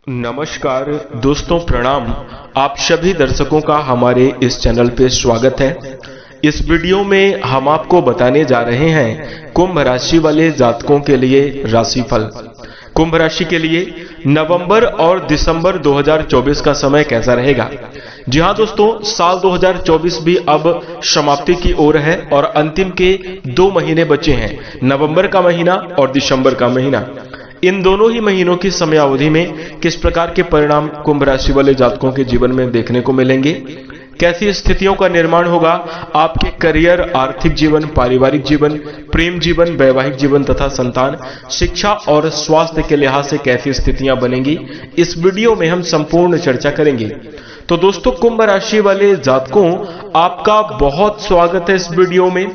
नमस्कार दोस्तों, प्रणाम। आप सभी दर्शकों का हमारे इस चैनल पे स्वागत है। इस वीडियो में हम आपको बताने जा रहे हैं कुंभ राशि वाले जातकों के लिए राशिफल। कुंभ राशि के लिए नवंबर और दिसंबर 2024 का समय कैसा रहेगा। जी हाँ दोस्तों, साल 2024 भी अब समाप्ति की ओर है और अंतिम के 2 महीने बचे हैं, नवंबर का महीना और दिसंबर का महीना। इन दोनों ही महीनों की समयावधि में किस प्रकार के परिणाम कुंभ राशि वाले जातकों के जीवन में देखने को मिलेंगे, कैसी स्थितियों का निर्माण होगा, आपके करियर, आर्थिक जीवन, पारिवारिक जीवन, प्रेम जीवन, वैवाहिक जीवन तथा संतान, शिक्षा और स्वास्थ्य के लिहाज से कैसी स्थितियां बनेंगी, इस वीडियो में हम संपूर्ण चर्चा करेंगे। तो दोस्तों, कुंभ राशि वाले जातकों, आपका बहुत स्वागत है इस वीडियो में।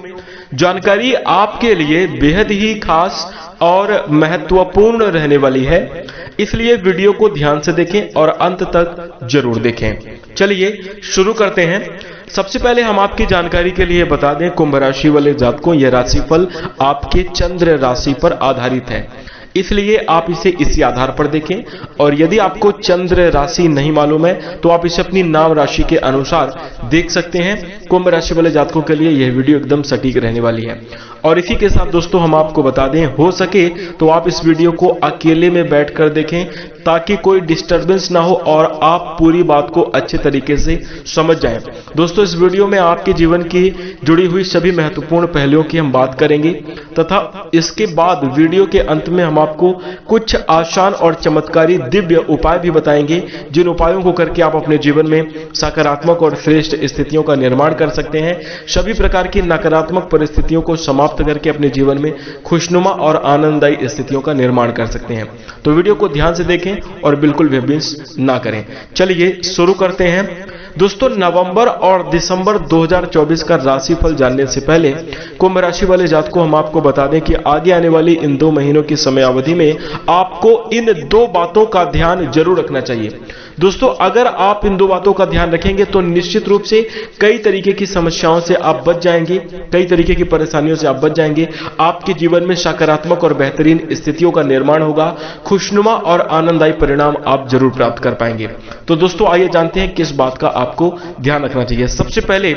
जानकारी आपके लिए बेहद ही खास और महत्वपूर्ण रहने वाली है, इसलिए वीडियो को ध्यान से देखें और अंत तक जरूर देखें। चलिए शुरू करते हैं। सबसे पहले हम आपकी जानकारी के लिए बता दें, कुंभ राशि वाले जातकों, यह राशिफल आपके चंद्र राशि पर आधारित है, इसलिए आप इसे इसी आधार पर देखें। और यदि आपको चंद्र राशि नहीं मालूम है तो आप इसे अपनी नाम राशि के अनुसार देख सकते हैं। कुंभ राशि वाले जातकों के लिए यह वीडियो एकदम सटीक रहने वाली है। और इसी के साथ दोस्तों, हम आपको बता दें, हो सके तो आप इस वीडियो को अकेले में बैठकर देखें ताकि कोई डिस्टरबेंस ना हो और आप पूरी बात को अच्छे तरीके से समझ जाएं। दोस्तों, इस वीडियो में आपके जीवन की जुड़ी हुई सभी महत्वपूर्ण पहलुओं की हम बात करेंगे तथा इसके बाद वीडियो के अंत में हम आपको कुछ आसान और चमत्कारी दिव्य उपाय भी बताएंगे, जिन उपायों को करके आप अपने जीवन में सकारात्मक और श्रेष्ठ स्थितियों का निर्माण कर सकते हैं। सभी प्रकार की नकारात्मक परिस्थितियों को समाप्त करके अपने जीवन में खुशनुमा और आनंददायी स्थितियों का निर्माण कर सकते हैं। तो वीडियो को ध्यान से देखें और बिल्कुल भी मिस ना करें। चलिए शुरू करते हैं। दोस्तों, नवंबर और दिसंबर 2024 का राशिफल जानने से पहले कुंभ राशि वाले जातकों, हम आपको बता दें कि आगे आने वाली इन 2 महीनों की समयावधि में आपको इन 2 बातों का ध्यान जरूर रखना चाहिए। दोस्तों, अगर आप इन 2 बातों का ध्यान रखेंगे तो निश्चित रूप से कई तरीके की समस्याओं से आप बच जाएंगे, कई तरीके की परेशानियों से आप बच जाएंगे। आपके जीवन में सकारात्मक और बेहतरीन स्थितियों का निर्माण होगा, खुशनुमा और आनंददायी परिणाम आप जरूर प्राप्त कर पाएंगे। तो दोस्तों, आइए जानते हैं किस बात का आपको ध्यान रखना चाहिए। सबसे पहले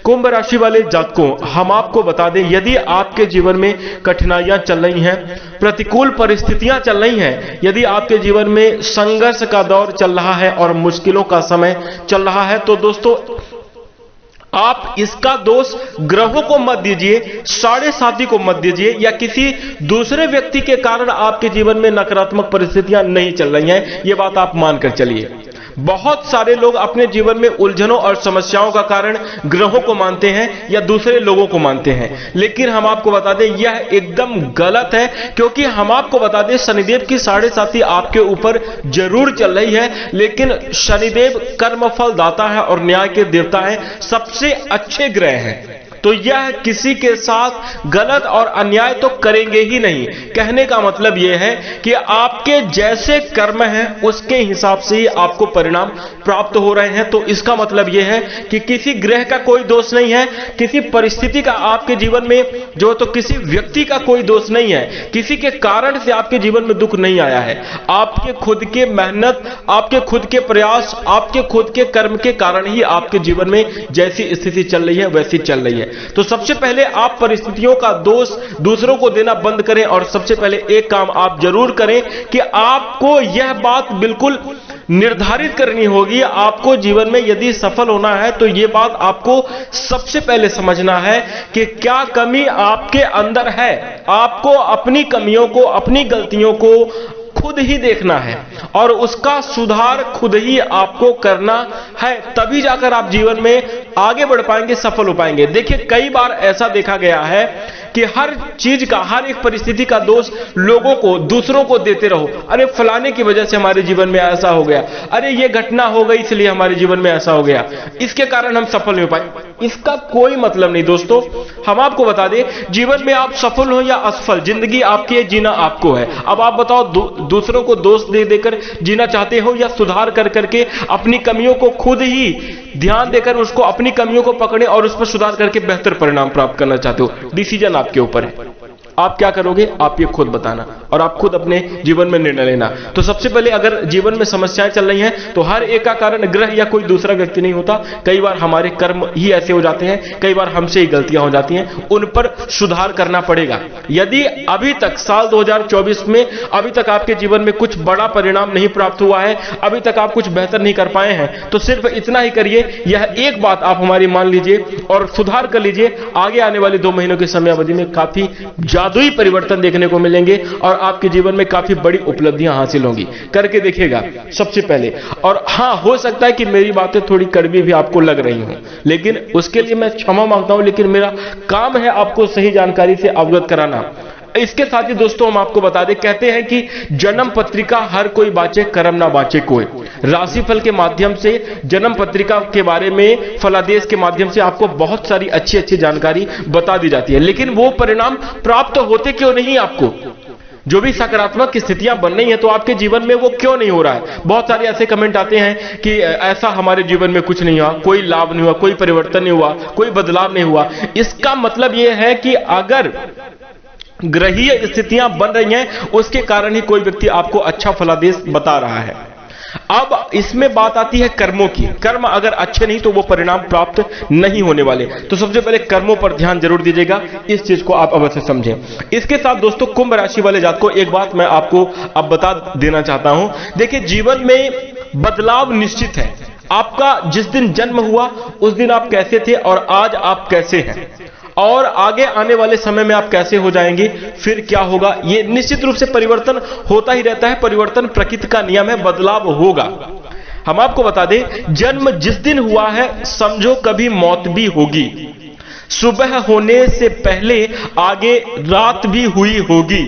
कुंभ राशि वाले जातकों, हम आपको बता दें, यदि आपके जीवन में कठिनाइयां चल रही हैं, प्रतिकूल परिस्थितियां चल रही हैं, यदि आपके जीवन में संघर्ष का दौर चल रहा है और मुश्किलों का समय चल रहा है, तो दोस्तों आप इसका दोष ग्रहों को मत दीजिए, साढ़े साथी को मत दीजिए, या किसी दूसरे व्यक्ति के कारण आपके जीवन में नकारात्मक परिस्थितियां नहीं चल रही हैं, यह बात आप मानकर चलिए। बहुत सारे लोग अपने जीवन में उलझनों और समस्याओं का कारण ग्रहों को मानते हैं या दूसरे लोगों को मानते हैं, लेकिन हम आपको बता दें यह एकदम गलत है, क्योंकि हम आपको बता दें शनिदेव की साढ़े साथी आपके ऊपर जरूर चल रही है, लेकिन शनिदेव कर्मफल दाता है और न्याय के देवता है, सबसे अच्छे ग्रह हैं, तो यह किसी के साथ गलत और अन्याय तो करेंगे ही नहीं। कहने का मतलब यह है कि आपके जैसे कर्म हैं उसके हिसाब से ही आपको परिणाम प्राप्त हो रहे हैं। तो इसका मतलब यह है कि किसी ग्रह का कोई दोष नहीं है, किसी परिस्थिति का आपके जीवन में जो, तो किसी व्यक्ति का कोई दोष नहीं है, किसी के कारण से आपके जीवन में दुख नहीं आया है। आपके खुद के मेहनत, आपके खुद के प्रयास, आपके खुद के कर्म के कारण ही आपके जीवन में जैसी स्थिति चल रही है वैसी चल रही है। तो सबसे पहले आप परिस्थितियों का दोष दूसरों को देना बंद करें और सबसे पहले एक काम आप जरूर करें कि आपको यह बात बिल्कुल निर्धारित करनी होगी, आपको जीवन में यदि सफल होना है तो यह बात आपको सबसे पहले समझना है कि क्या कमी आपके अंदर है। आपको अपनी कमियों को, अपनी गलतियों को खुद ही देखना है और उसका सुधार खुद ही आपको करना है, तभी जाकर आप जीवन में आगे बढ़ पाएंगे, सफल हो पाएंगे। देखिए, कई बार ऐसा देखा गया है कि हर चीज का, हर एक परिस्थिति का दोष लोगों को, दूसरों को देते रहो। अरे फलाने की वजह से हमारे जीवन में ऐसा हो गया, अरे ये घटना हो गई इसलिए हमारे जीवन में ऐसा हो गया, इसके कारण हम सफल नहीं हो पाए। इसका कोई मतलब नहीं दोस्तों। हम आपको बता दें, जीवन में आप सफल हो या असफल, जिंदगी आपकी है, जीना आपको है। अब आप बताओ, दूसरों को दोष दे देकर जीना चाहते हो या सुधार कर करके अपनी कमियों को खुद ही ध्यान देकर उसको, अपनी कमियों को पकड़े और उस पर सुधार करके बेहतर परिणाम प्राप्त करना चाहते हो? डिसीजन आपके ऊपर है। आप क्या करोगे, आप ये खुद बताना और आप खुद अपने जीवन में निर्णय लेना। तो सबसे पहले अगर जीवन में समस्याएं चल रही हैं तो हर एक का कारण ग्रह या कोई दूसरा व्यक्ति नहीं होता। कई बार हमारे कर्म ही ऐसे हो जाते हैं, कई बार हमसे ही गलतियां हो जाती हैं, उन पर सुधार करना पड़ेगा। यदि अभी तक साल 2024 में अभी तक आपके जीवन में कुछ बड़ा परिणाम नहीं प्राप्त हुआ है, अभी तक आप कुछ बेहतर नहीं कर पाए हैं, तो सिर्फ इतना ही करिए, यह एक बात आप हमारी मान लीजिए और सुधार कर लीजिए। आगे आने वाले 2 महीनों की समय अवधि में काफी जादुई परिवर्तन देखने को मिलेंगे और आपके जीवन में काफी बड़ी उपलब्धियां हासिल होंगी। करके देखिएगा सबसे पहले। और हां, हो सकता है कि मेरी बातें थोड़ी कड़वी भी आपको लग रही हों, लेकिन उसके लिए मैं क्षमा मांगता हूं, लेकिन मेरा काम है आपको सही जानकारी से अवगत कराना। इसके साथ ही दोस्तों हम आपको बता दें, कहते हैं कि जन्म पत्रिका हर कोई बाँचे, कर्म ना बाँचे कोई। राशिफल के माध्यम से, जन्म पत्रिका के बारे में, फलादेश के माध्यम से आपको बहुत सारी अच्छी अच्छी जानकारी बता दी जाती है, लेकिन वो परिणाम प्राप्त होते क्यों नहीं आपको? जो भी सकारात्मक स्थितियां बन रही हैं तो आपके जीवन में वो क्यों नहीं हो रहा है? बहुत सारे ऐसे कमेंट आते हैं कि ऐसा हमारे जीवन में कुछ नहीं हुआ, कोई लाभ नहीं हुआ, कोई परिवर्तन नहीं हुआ, कोई बदलाव नहीं हुआ। इसका मतलब यह है कि अगर ग्रहीय स्थितियां बन रही हैं, उसके कारण ही कोई व्यक्ति आपको अच्छा फलादेश बता रहा है। अब इसमें बात आती है कर्मों की। कर्म अगर अच्छे नहीं तो वो परिणाम प्राप्त नहीं होने वाले। तो सबसे पहले कर्मों पर ध्यान जरूर दीजिएगा, इस चीज को आप अवश्य समझें। इसके साथ दोस्तों कुंभ राशि वाले जातकों को एक बात मैं आपको अब बता देना चाहता हूं। देखिए, जीवन में बदलाव निश्चित है। आपका जिस दिन जन्म हुआ उस दिन आप कैसे थे और आज आप कैसे हैं, और आगे आने वाले समय में आप कैसे हो जाएंगे, फिर क्या होगा, ये निश्चित रूप से परिवर्तन होता ही रहता है। परिवर्तन प्रकृति का नियम है, बदलाव होगा। हम आपको बता दें, जन्म जिस दिन हुआ है समझो कभी मौत भी होगी। सुबह होने से पहले आगे रात भी हुई होगी।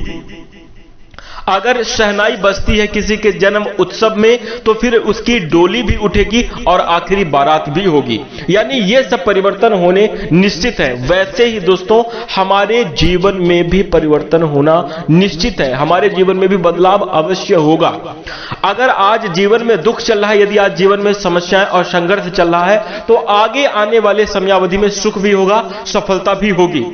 अगर शहनाई बजती है किसी के जन्म उत्सव में तो फिर उसकी डोली भी उठेगी और आखिरी बारात भी होगी। यानी ये सब परिवर्तन होने निश्चित है। वैसे ही दोस्तों हमारे जीवन में भी परिवर्तन होना निश्चित है। हमारे जीवन में भी बदलाव अवश्य होगा। अगर आज जीवन में दुख चल रहा है, यदि आज जीवन में समस्याएं और संघर्ष चल रहा है, तो आगे आने वाले समयावधि में सुख भी होगा, सफलता भी होगी।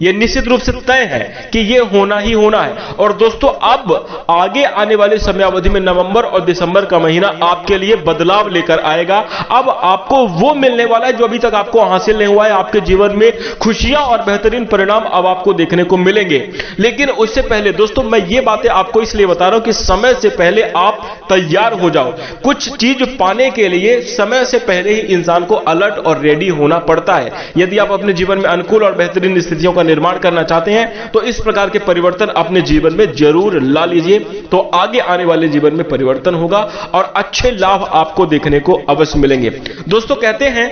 ये निश्चित रूप से तय है कि ये होना ही होना है। और दोस्तों अब आगे आने वाले समयावधि में नवंबर और दिसंबर का महीना आपके लिए बदलाव लेकर आएगा। अब आपको वो मिलने वाला है जो अभी तक आपको हासिल नहीं हुआ है। आपके जीवन में खुशियां और बेहतरीन परिणाम अब आपको देखने को मिलेंगे। लेकिन उससे पहले दोस्तों मैं ये बातें आपको इसलिए बता रहा हूं कि समय से पहले आप तैयार हो जाओ। कुछ चीज पाने के लिए समय से पहले ही इंसान को अलर्ट और रेडी होना पड़ता है। यदि आप अपने जीवन में अनुकूल और बेहतरीन स्थितियों का निर्माण करना चाहते हैं तो इस प्रकार के परिवर्तन अपने जीवन में जरूर ला लीजिए, तो आगे आने वाले जीवन में परिवर्तन होगा और अच्छे लाभ आपको देखने को अवश्य मिलेंगे। दोस्तों कहते हैं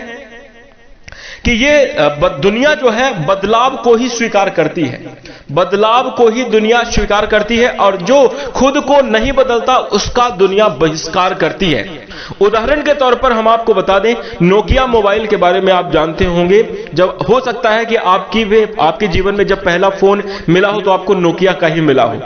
कि ये दुनिया जो है बदलाव को ही स्वीकार करती है। बदलाव को ही दुनिया स्वीकार करती है और जो खुद को नहीं बदलता उसका दुनिया बहिष्कार करती है। उदाहरण के तौर पर हम आपको बता दें, नोकिया मोबाइल के बारे में आप जानते होंगे। जब हो सकता है कि आपके जीवन में जब पहला फोन मिला हो तो आपको नोकिया का ही मिला हो,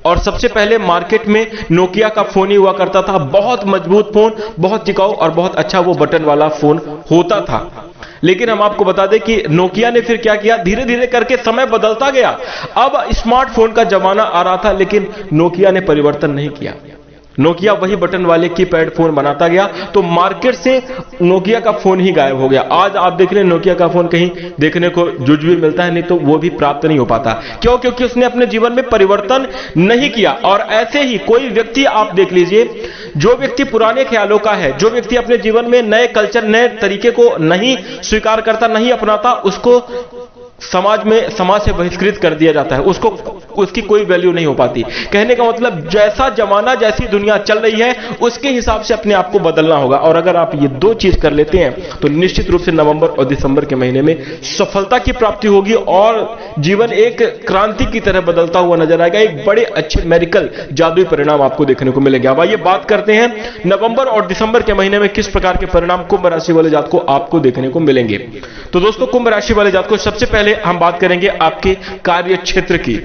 और सबसे पहले मार्केट में नोकिया का फोन ही हुआ करता था। बहुत मजबूत फोन, बहुत टिकाऊ और बहुत अच्छा वो बटन वाला फोन होता था। लेकिन हम आपको बता दें कि नोकिया ने फिर क्या किया, धीरे धीरे करके समय बदलता गया। अब स्मार्टफोन का जमाना आ रहा था लेकिन नोकिया ने परिवर्तन नहीं किया। नोकिया वही बटन वाले कीपैड फोन बनाता गया, तो मार्केट से नोकिया का फोन ही गायब हो गया। आज आप देख रहे हैं नोकिया का फोन कहीं देखने को जुजवी मिलता है, नहीं तो वो भी प्राप्त नहीं हो पाता। क्यों? क्योंकि उसने अपने जीवन में परिवर्तन नहीं किया। और ऐसे ही कोई व्यक्ति आप देख लीजिए, जो व्यक्ति पुराने ख्यालों का है, जो व्यक्ति अपने जीवन में नए कल्चर, नए तरीके को नहीं स्वीकार करता, नहीं अपनाता, उसको समाज से बहिष्कृत कर दिया जाता है। उसकी कोई वैल्यू नहीं हो पाती। कहने का मतलब जैसा जमाना, जैसी दुनिया चल रही है उसके हिसाब से अपने आप को बदलना होगा। और अगर आप ये दो चीज कर लेते हैं तो निश्चित रूप से नवंबर और दिसंबर के महीने में सफलता की प्राप्ति होगी और जीवन एक क्रांति की तरह बदलता हुआ नजर आएगा। एक बड़े अच्छे मेडिकल जादुई परिणाम आपको देखने को मिलेंगे। अब आइए बात करते हैं नवंबर और दिसंबर के महीने में किस प्रकार के परिणाम कुंभ राशि वाले जातकों को आपको देखने को मिलेंगे। तो दोस्तों कुंभ राशि वाले जातकों को सबसे पहले हम बात करेंगे आपके कार्य क्षेत्र की।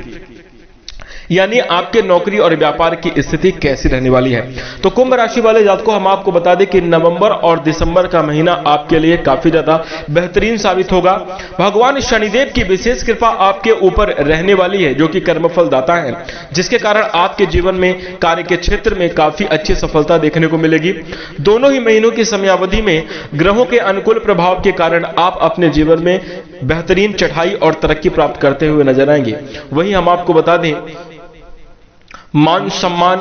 यानी आपके नौकरी और व्यापार की स्थिति कैसी रहने वाली है। तो कुंभ राशि वाले जातकों, हम आपको बता दें कि नवंबर और दिसंबर का महीना आपके लिए काफी ज्यादा बेहतरीन साबित होगा। भगवान शनिदेव की विशेष कृपा आपके ऊपर रहने वाली है, जो कि कर्मफल दाता है, जिसके कारण आपके जीवन में कार्य के क्षेत्र में काफी अच्छी सफलता देखने को मिलेगी। दोनों ही महीनों की समयावधि में ग्रहों के अनुकूल प्रभाव के कारण आप अपने जीवन में बेहतरीन चढ़ाई और तरक्की प्राप्त करते हुए नजर आएंगे। वहीं हम आपको बता दें, मान सम्मान,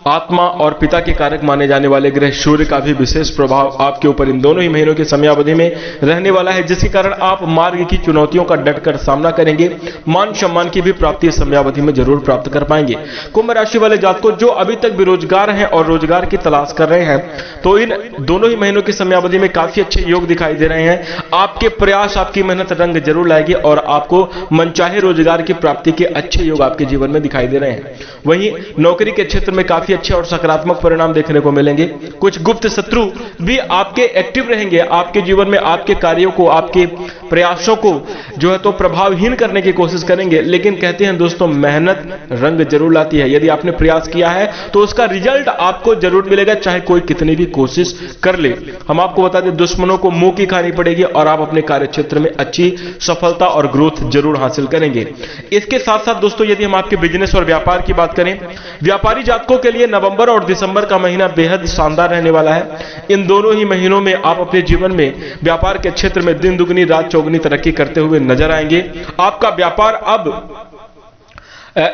आत्मा और पिता के कारक माने जाने वाले ग्रह सूर्य का भी विशेष प्रभाव आपके ऊपर इन दोनों ही महीनों की समयावधि में रहने वाला है, जिसके कारण आप मार्ग की चुनौतियों का डटकर सामना करेंगे। मान सम्मान की भी प्राप्ति समयावधि में जरूर प्राप्त कर पाएंगे। कुंभ राशि वाले जातकों, जो अभी तक बेरोजगार हैं और रोजगार की तलाश कर रहे हैं, तो इन दोनों ही महीनों की समयावधि में काफी अच्छे योग दिखाई दे रहे हैं। आपके प्रयास, आपकी मेहनत रंग जरूर लाएगी और आपको मनचाहे रोजगार की प्राप्ति के अच्छे योग आपके जीवन में दिखाई दे रहे हैं। वहीं नौकरी के क्षेत्र में काफी अच्छे और सकारात्मक परिणाम देखने को मिलेंगे। कुछ गुप्त शत्रु भी आपके एक्टिव रहेंगे, आपके जीवन में आपके कार्यों को, आपके प्रयासों को जो है तो प्रभावहीन करने की कोशिश करेंगे। लेकिन कहते हैं दोस्तों, मेहनत रंग जरूर लाती है। यदि आपने प्रयास किया है तो उसका रिजल्ट आपको जरूर मिलेगा, चाहे कोई कितनी भी कोशिश कर ले। हम आपको बता दें, दुश्मनों को मुंह की खानी पड़ेगी और आप अपने कार्य क्षेत्र में अच्छी सफलता और ग्रोथ जरूर हासिल करेंगे। इसके साथ साथ दोस्तों, यदि हम आपके बिजनेस और व्यापार की बात करें, व्यापारी जातकों के लिए नवंबर और दिसंबर का महीना बेहद शानदार रहने वाला है। इन दोनों ही महीनों में आप अपने जीवन में व्यापार के क्षेत्र में दिन दुगनी रात चौगुनी तरक्की करते हुए नजर आएंगे। आपका व्यापार अब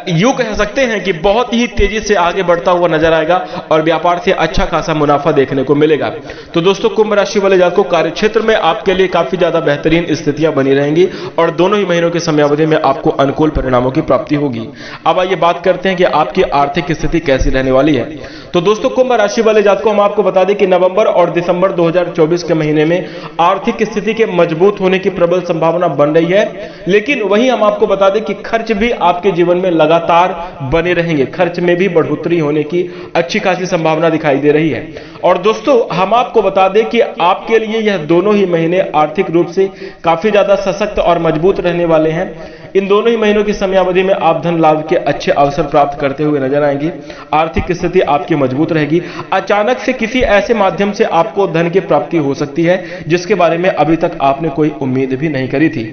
यूं कह सकते हैं कि बहुत ही तेजी से आगे बढ़ता हुआ नजर आएगा और व्यापार से अच्छा खासा मुनाफा देखने को मिलेगा। तो दोस्तों, कुंभ राशि वाले जातकों, कार्य क्षेत्र में आपके लिए काफी ज्यादा बेहतरीन स्थितियां बनी रहेंगी और दोनों ही महीनों की समयावधि में आपको अनुकूल परिणामों की प्राप्ति होगी। अब आइए बात करते हैं कि आपकी आर्थिक स्थिति कैसी रहने वाली है। तो दोस्तों, कुंभ राशि वाले जातकों, हम आपको बता दें कि नवंबर और दिसंबर 2024 के महीने में आर्थिक स्थिति के मजबूत होने की प्रबल संभावना बन रही है। लेकिन वहीं हम आपको बता दें कि खर्च भी आपके जीवन में लगातार बने रहेंगे। खर्च में भी बढ़ोतरी होने की अच्छी खासी संभावना दिखाई दे रही है। और दोस्तों, हम आपको बता दें कि आपके लिए यह दोनों ही महीने आर्थिक रूप से काफी ज्यादा सशक्त और मजबूत रहने वाले हैं। इन दोनों ही महीनों की समयावधि में आप धन लाभ के अच्छे अवसर प्राप्त करते हुए नजर आएंगे। आर्थिक स्थिति आपकी मजबूत रहेगी। अचानक से किसी ऐसे माध्यम से आपको धन की प्राप्ति हो सकती है जिसके बारे में अभी तक आपने कोई उम्मीद भी नहीं करी थी।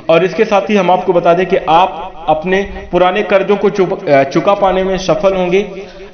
और इसके साथ ही हम आपको बता दें कि आप अपने पुराने कर्जों को चुका पाने में सफल होंगे।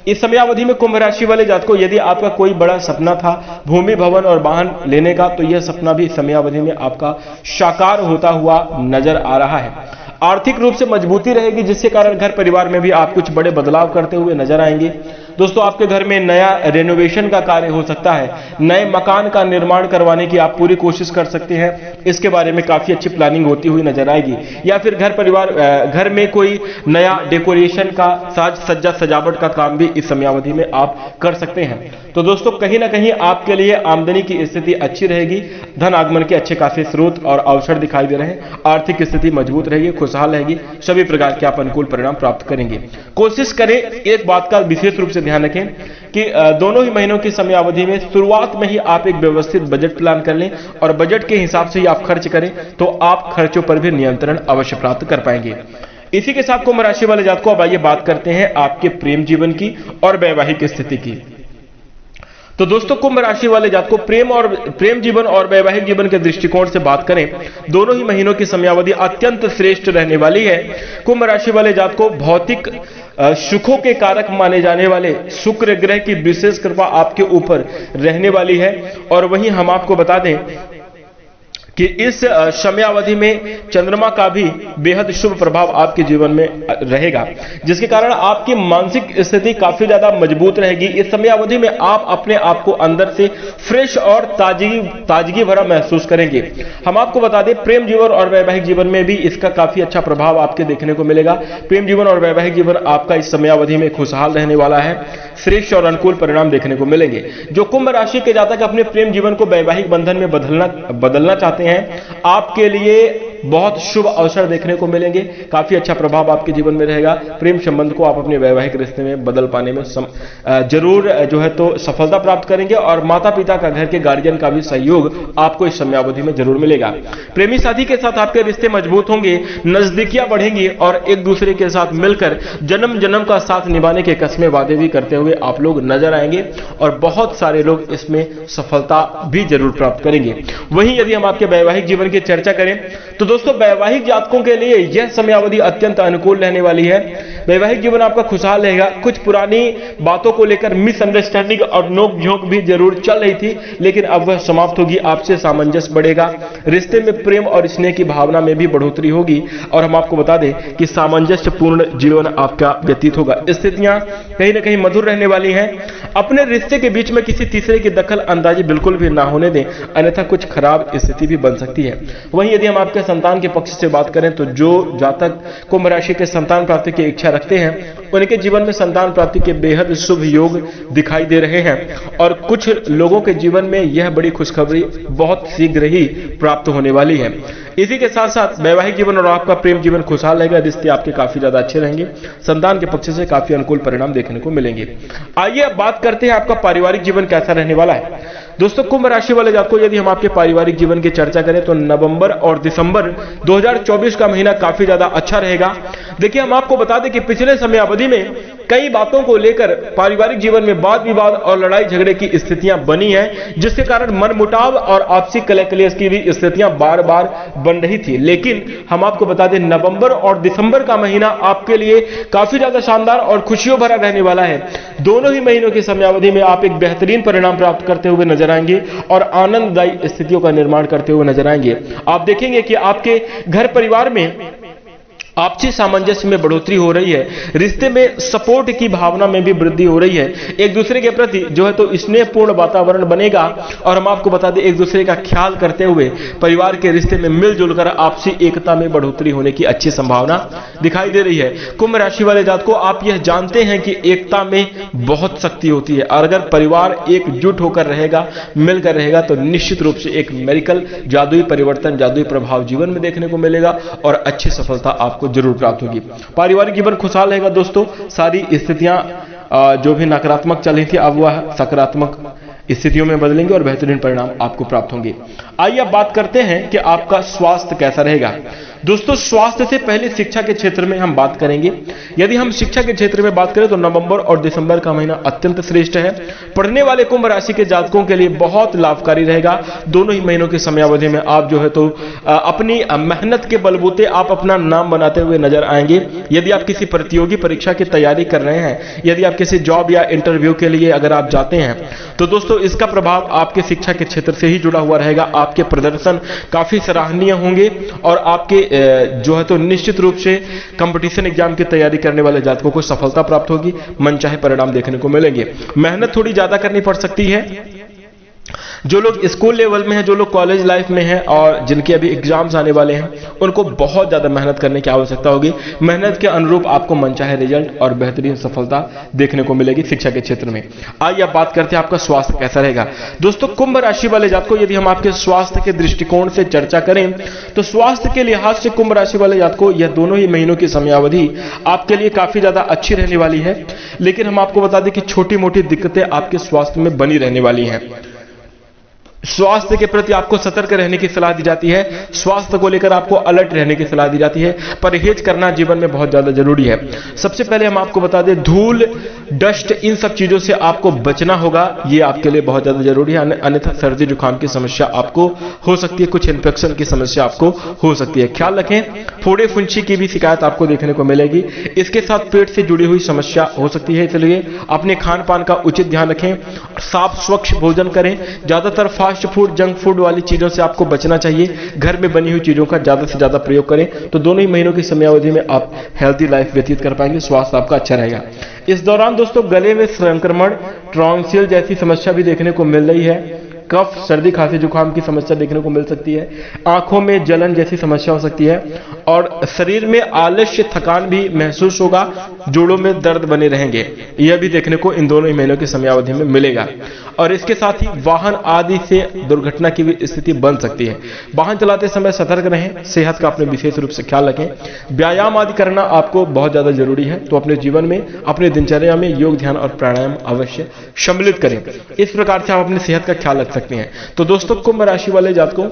इस समयावधि में कुंभ राशि वाले जातकों, यदि आपका कोई बड़ा सपना था भूमि, भवन और वाहन लेने का, तो यह सपना भी इस समयावधि में आपका साकार होता हुआ नजर आ रहा है। आर्थिक रूप से मजबूती रहेगी, जिसके कारण घर परिवार में भी आप कुछ बड़े बदलाव करते हुए नजर आएंगे। दोस्तों, आपके घर में नया रेनोवेशन का कार्य हो सकता है। नए मकान का निर्माण करवाने की आप पूरी कोशिश कर सकते हैं। इसके बारे में काफी अच्छी प्लानिंग होती हुई नजर आएगी। या फिर घर में कोई नया डेकोरेशन का, साज सज्जा सजावट का काम भी इस समयावधि में आप कर सकते हैं। तो दोस्तों, कहीं ना कहीं आपके लिए आमदनी की स्थिति अच्छी रहेगी। धन आगमन के अच्छे खासे स्रोत और अवसर दिखाई दे रहे हैं। आर्थिक स्थिति मजबूत रहेगी, खुशहाल रहेगी। सभी प्रकार के आप अनुकूल परिणाम प्राप्त करेंगे। कोशिश करें, एक बात का विशेष रूप से ध्यान रखें कि दोनों ही महीनों की समयावधि में शुरुआत में ही आप एक व्यवस्थित बजट प्लान कर लें और बजट के हिसाब से ही आप खर्च करें, तो आप खर्चों पर भी नियंत्रण अवश्य प्राप्त कर पाएंगे। इसी के साथ कुंभ राशि वाले जातकों, अब आइए बात करते हैं आपके प्रेम जीवन की और वैवाहिक स्थिति की। तो दोस्तों, कुंभ राशि वाले जातकों, प्रेम जीवन और वैवाहिक जीवन के दृष्टिकोण से बात करें, दोनों ही महीनों की समयावधि अत्यंत श्रेष्ठ रहने वाली है। कुंभ राशि वाले जातकों, भौतिक सुखों के कारक माने जाने वाले शुक्र ग्रह की विशेष कृपा आपके ऊपर रहने वाली है। और वहीं हम आपको बता दें कि इस समयावधि में चंद्रमा का भी बेहद शुभ प्रभाव आपके जीवन में रहेगा, जिसके कारण आपकी मानसिक स्थिति काफी ज्यादा मजबूत रहेगी। इस समयावधि में आप अपने आप को अंदर से फ्रेश और ताजगी भरा महसूस करेंगे। हम आपको बता दें, प्रेम जीवन और वैवाहिक जीवन में भी इसका काफी अच्छा प्रभाव आपके देखने को मिलेगा। प्रेम जीवन और वैवाहिक जीवन आपका इस समयावधि में खुशहाल रहने वाला है। श्रेष्ठ और अनुकूल परिणाम देखने को मिलेंगे। जो कुंभ राशि के जातक अपने प्रेम जीवन को वैवाहिक बंधन में बदलना चाहते हैं, आपके लिए बहुत शुभ अवसर देखने को मिलेंगे, काफी अच्छा प्रभाव आपके जीवन में रहेगा। प्रेम संबंध को आप अपने वैवाहिक रिश्ते में बदल पाने में जरूर जो है तो सफलता प्राप्त करेंगे और माता पिता का, घर के गार्जियन का भी सहयोग आपको इस समयावधि में जरूर मिलेगा। प्रेमी साथी के साथ आपके रिश्ते मजबूत होंगे, नजदीकियां बढ़ेंगी और एक दूसरे के साथ मिलकर जन्म जन्म का साथ निभाने के कस्में वादे भी करते हुए आप लोग नजर आएंगे और बहुत सारे लोग इसमें सफलता भी जरूर प्राप्त करेंगे। वहीं यदि हम आपके वैवाहिक जीवन की चर्चा करें तो दोस्तों वैवाहिक जातकों के लिए यह समयावधि अत्यंत अनुकूल रहने वाली है। वैवाहिक जीवन आपका खुशहाल रहेगा। कुछ पुरानी बातों को लेकर मिसअंडरस्टैंडिंग और नोक झोंक भी जरूर चल रही थी, लेकिन अब वह समाप्त होगी। आपसे सामंजस्य बढ़ेगा, रिश्ते में प्रेम और स्नेह की भावना में भी बढ़ोतरी होगी और हम आपको बता दें कि सामंजस्यपूर्ण जीवन आपका व्यतीत होगा। स्थितियां कहीं ना कहीं मधुर रहने वाली हैं। अपने रिश्ते के बीच में किसी तीसरे की दखल अंदाजी बिल्कुल भी ना होने दें, अन्यथा कुछ खराब स्थिति भी बन सकती है। वहीं यदि हम आपके संतान के पक्ष से बात करें तो जो जातक कुंभ राशि के संतान प्राप्ति की इच्छा रखते हैं उनके जीवन में संतान प्राप्ति के बेहद शुभ योग दिखाई दे रहे हैं और कुछ लोगों के जीवन में यह बड़ी खुशखबरी बहुत शीघ्र ही प्राप्त होने वाली है। इसी के साथ साथ वैवाहिक जीवन और आपका प्रेम जीवन खुशहाल रहेगा, रिश्ते आपके काफी ज्यादा अच्छे रहेंगे, संतान के पक्ष से काफी अनुकूल परिणाम देखने को मिलेंगे। आइए अब बात करते हैं आपका पारिवारिक जीवन कैसा रहने वाला है। दोस्तों कुंभ राशि वाले जातकों यदि हम आपके पारिवारिक जीवन की चर्चा करें तो नवंबर और दिसंबर 2024 का महीना काफी ज्यादा अच्छा रहेगा। देखिए हम आपको बता दें कि पिछले समय अवधि में कई बातों को लेकर पारिवारिक जीवन में वाद विवाद और लड़ाई झगड़े की स्थितियां बनी हैं, जिसके कारण मनमुटाव और आपसी कलह कलेश की भी स्थितियां बार बार बन रही थी। लेकिन हम आपको बता दें नवंबर और दिसंबर का महीना आपके लिए काफी ज्यादा शानदार और खुशियों भरा रहने वाला है। दोनों ही महीनों की समयावधि में आप एक बेहतरीन परिणाम प्राप्त करते हुए नजर आएंगे और आनंददायी स्थितियों का निर्माण करते हुए नजर आएंगे। आप देखेंगे कि आपके घर परिवार में आपसी सामंजस्य में बढ़ोतरी हो रही है, रिश्ते में सपोर्ट की भावना में भी वृद्धि हो रही है, एक दूसरे के प्रति जो है तो स्नेहपूर्ण वातावरण बनेगा और हम आपको बता दें एक दूसरे का ख्याल करते हुए परिवार के रिश्ते में मिलजुल कर आपसी एकता में बढ़ोतरी होने की अच्छी संभावना दिखाई दे रही है। कुंभ राशि वाले जातकों आप यह जानते हैं कि एकता में बहुत शक्ति होती है और अगर परिवार एकजुट होकर रहेगा, मिलकर रहेगा तो निश्चित रूप से एक मेरिकल जादुई परिवर्तन, जादुई प्रभाव जीवन में देखने को मिलेगा और अच्छी सफलता आपको जरूर प्राप्त होगी। पारिवारिक जीवन खुशहाल रहेगा दोस्तों। सारी स्थितियां जो भी नकारात्मक चल रही थी अब वह सकारात्मक स्थितियों में बदलेंगे और बेहतरीन परिणाम आपको प्राप्त होंगे। आइए अब बात करते हैं कि आपका स्वास्थ्य कैसा रहेगा। दोस्तों स्वास्थ्य से पहले शिक्षा के क्षेत्र में हम बात करेंगे। यदि हम शिक्षा के क्षेत्र में बात करें तो नवंबर और दिसंबर का महीना अत्यंत श्रेष्ठ है। पढ़ने वाले कुंभ राशि के जातकों के लिए बहुत लाभकारी रहेगा। दोनों ही महीनों की समयावधि में आप जो है तो अपनी मेहनत के बलबूते आप अपना नाम बनाते हुए नजर आएंगे। यदि आप किसी प्रतियोगी परीक्षा की तैयारी कर रहे हैं, यदि आप किसी जॉब या इंटरव्यू के लिए अगर आप जाते हैं तो दोस्तों इसका प्रभाव आपके शिक्षा के क्षेत्र से ही जुड़ा हुआ रहेगा। आपके प्रदर्शन काफी सराहनीय होंगे और आपके जो है तो निश्चित रूप से कंपटीशन एग्जाम की तैयारी करने वाले जातकों को सफलता प्राप्त होगी, मनचाहे परिणाम देखने को मिलेंगे। मेहनत थोड़ी ज्यादा करनी पड़ सकती है। जो लोग स्कूल लेवल में हैं, जो लोग कॉलेज लाइफ में हैं और जिनके अभी एग्जाम्स आने वाले हैं, उनको बहुत ज्यादा मेहनत करने की आवश्यकता होगी। मेहनत के अनुरूप आपको मनचाहे रिजल्ट और बेहतरीन सफलता देखने को मिलेगी शिक्षा के क्षेत्र में। आइए अब बात करते हैं आपका स्वास्थ्य कैसा रहेगा। दोस्तों कुंभ राशि वाले जातकों यदि हम आपके स्वास्थ्य के दृष्टिकोण से चर्चा करें तो स्वास्थ्य के लिहाज से कुंभ राशि वाले जातकों यह दोनों ही महीनों की समयावधि आपके लिए काफी ज्यादा अच्छी रहने वाली है। लेकिन हम आपको बता दें कि छोटी मोटी दिक्कतें आपके स्वास्थ्य में बनी रहने वाली हैं। स्वास्थ्य के प्रति आपको सतर्क रहने की सलाह दी जाती है। स्वास्थ्य को लेकर आपको अलर्ट रहने की सलाह दी जाती है। परहेज करना जीवन में बहुत ज्यादा जरूरी है। सबसे पहले हम आपको बता दें धूल, डस्ट, इन सब चीजों से आपको बचना होगा। ये आपके लिए बहुत ज्यादा जरूरी है, अन्यथा सर्दी जुकाम की समस्या आपको हो सकती है, कुछ इन्फेक्शन की समस्या आपको हो सकती है। ख्याल रखें फोड़े फुंसी की भी शिकायत आपको देखने को मिलेगी। इसके साथ पेट से जुड़ी हुई समस्या हो सकती है, इसलिए अपने खान पान का उचित ध्यान रखें, साफ स्वच्छ भोजन करें। ज्यादातर फास्ट फूड, जंक फूड वाली चीजों से आपको बचना चाहिए। घर में बनी हुई चीजों का ज्यादा से ज्यादा प्रयोग करें तो दोनों ही महीनों की समयावधि में आप हेल्थी लाइफ व्यतीत कर पाएंगे, स्वास्थ्य आपका अच्छा रहेगा। इस दौरान दोस्तों गले में संक्रमण, टॉन्सिल जैसी समस्या भी देखने को मिल रही है। कफ, सर्दी, खांसी, जुकाम की समस्या देखने को मिल सकती है। आंखों में जलन जैसी समस्या हो सकती है और शरीर में आलस्य, थकान भी महसूस होगा। जोड़ों में दर्द बने रहेंगे, यह भी देखने को इन दोनों ही महीनों की समयावधि में मिलेगा। और इसके साथ ही वाहन आदि से दुर्घटना की भी स्थिति बन सकती है। वाहन चलाते समय सतर्क रहें, सेहत का अपने विशेष रूप से ख्याल रखें। व्यायाम आदि करना आपको बहुत ज्यादा जरूरी है, तो अपने जीवन में, अपने दिनचर्या में योग, ध्यान और प्राणायाम अवश्य सम्मिलित करें। इस प्रकार से आप अपनी सेहत का ख्याल रख सकते हैं। तो दोस्तों, कुंभ राशि वाले जातकों,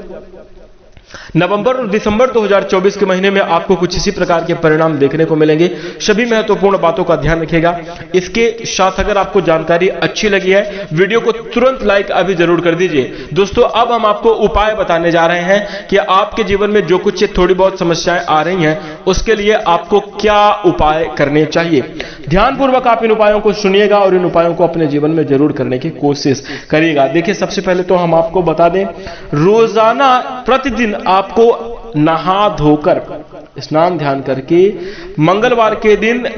नवंबर और दिसंबर 2024 के महीने में आपको कुछ इसी प्रकार के परिणाम देखने को मिलेंगे। सभी महत्वपूर्ण बातों का ध्यान रखिएगा। इसके साथ अगर आपको जानकारी अच्छी लगी है, वीडियो को तुरंत लाइक अभी जरूर कर दीजिए। दोस्तों, अब हम आपको उपाय बताने जा रहे हैं कि आपके जीवन में जो कुछ थोड़ी बहुत समस्याएं आ रही हैं, उसके लिए आपको क्या उपाय करने चाहिए। ध्यानपूर्वक आप इन उपायों को सुनिएगा और इन उपायों को अपने जीवन में जरूर करने की कोशिश करिएगा। देखिए, सबसे पहले तो हम आपको बता दें, रोजाना प्रतिदिन आपको नहा धोकर, स्नान ध्यान करके, मंगलवार के दिन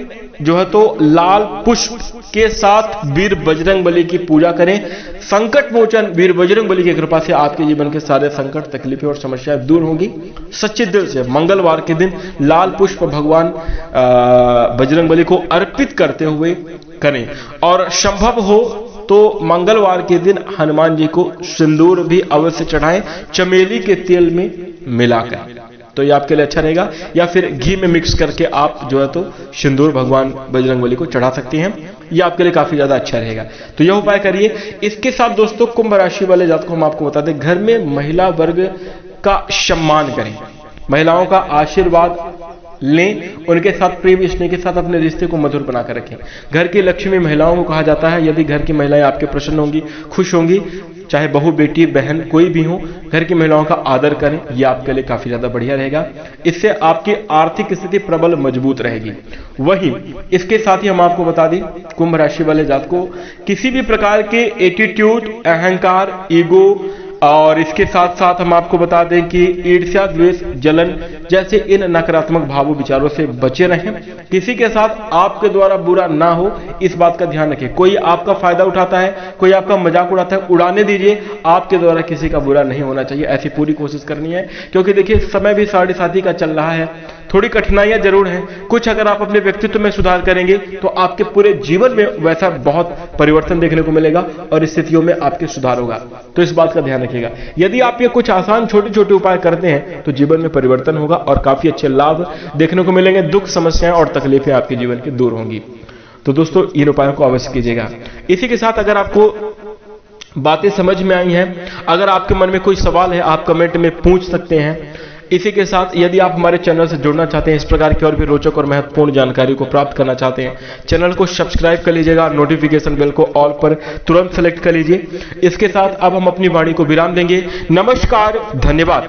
जो है तो लाल पुष्प के साथ वीर बजरंगबली की पूजा करें। संकट मोचन वीर बजरंगबली की कृपा से आपके जीवन के सारे संकट, तकलीफें और समस्याएं दूर होंगी। सच्चे दिल से मंगलवार के दिन लाल पुष्प भगवान बजरंगबली को अर्पित करते हुए करें। और संभव हो तो मंगलवार के दिन हनुमान जी को सिंदूर भी अवश्य चढ़ाएं, चमेली के तेल में मिलाकर, तो ये आपके लिए अच्छा रहेगा। या फिर घी में मिक्स करके आप जो है तो सिंदूर भगवान बजरंगबली को चढ़ा सकते हैं, ये आपके लिए काफी ज्यादा अच्छा रहेगा। तो यह उपाय करिए। इसके साथ दोस्तों, कुंभ राशि वाले जातकों को हम आपको बता दें, घर में महिला वर्ग का सम्मान करें, महिलाओं का आशीर्वाद लें, उनके साथ प्रेम स्नेह के साथ अपने रिश्ते को मधुर बनाकर रखें। घर की लक्ष्मी महिलाओं को कहा जाता है। यदि घर की महिलाएं आपके प्रसन्न होंगी, खुश होंगी, चाहे बहू, बेटी, बहन कोई भी हो, घर की महिलाओं का आदर करें, यह आपके लिए काफी ज्यादा बढ़िया रहेगा। इससे आपकी आर्थिक स्थिति प्रबल मजबूत रहेगी। वहीं इसके साथ ही हम आपको बता दें, कुंभ राशि वाले जातकों को किसी भी प्रकार के एटीट्यूड, अहंकार, ईगो, और इसके साथ साथ हम आपको बता दें कि ईर्ष्या, द्वेष, जलन जैसे इन नकारात्मक भावों, विचारों से बचे रहें। किसी के साथ आपके द्वारा बुरा ना हो, इस बात का ध्यान रखें। कोई आपका फायदा उठाता है, कोई आपका मजाक उड़ाता है, उड़ाने दीजिए। आपके द्वारा किसी का बुरा नहीं होना चाहिए, ऐसी पूरी कोशिश करनी है। क्योंकि देखिए, समय भी 7:30 का चल रहा है, थोड़ी कठिनाइयां जरूर हैं। कुछ अगर आप अपने व्यक्तित्व में सुधार करेंगे तो आपके पूरे जीवन में वैसा बहुत परिवर्तन देखने को मिलेगा और स्थितियों में आपके सुधार होगा। तो इस बात का ध्यान रखिएगा। यदि आप ये कुछ आसान छोटे छोटे उपाय करते हैं तो जीवन में परिवर्तन होगा और काफी अच्छे लाभ देखने को मिलेंगे। दुख, समस्याएं और तकलीफें आपके जीवन की दूर होंगी। तो दोस्तों, इन उपायों को अवश्य कीजिएगा। इसी के साथ अगर आपको बातें समझ में आई हैं, अगर आपके मन में कोई सवाल है, आप कमेंट में पूछ सकते हैं। इसी के साथ यदि आप हमारे चैनल से जुड़ना चाहते हैं, इस प्रकार की और भी रोचक और महत्वपूर्ण जानकारी को प्राप्त करना चाहते हैं, चैनल को सब्सक्राइब कर लीजिएगा। नोटिफिकेशन बेल को ऑल पर तुरंत सेलेक्ट कर लीजिए। इसके साथ अब हम अपनी वाणी को विराम देंगे। नमस्कार, धन्यवाद।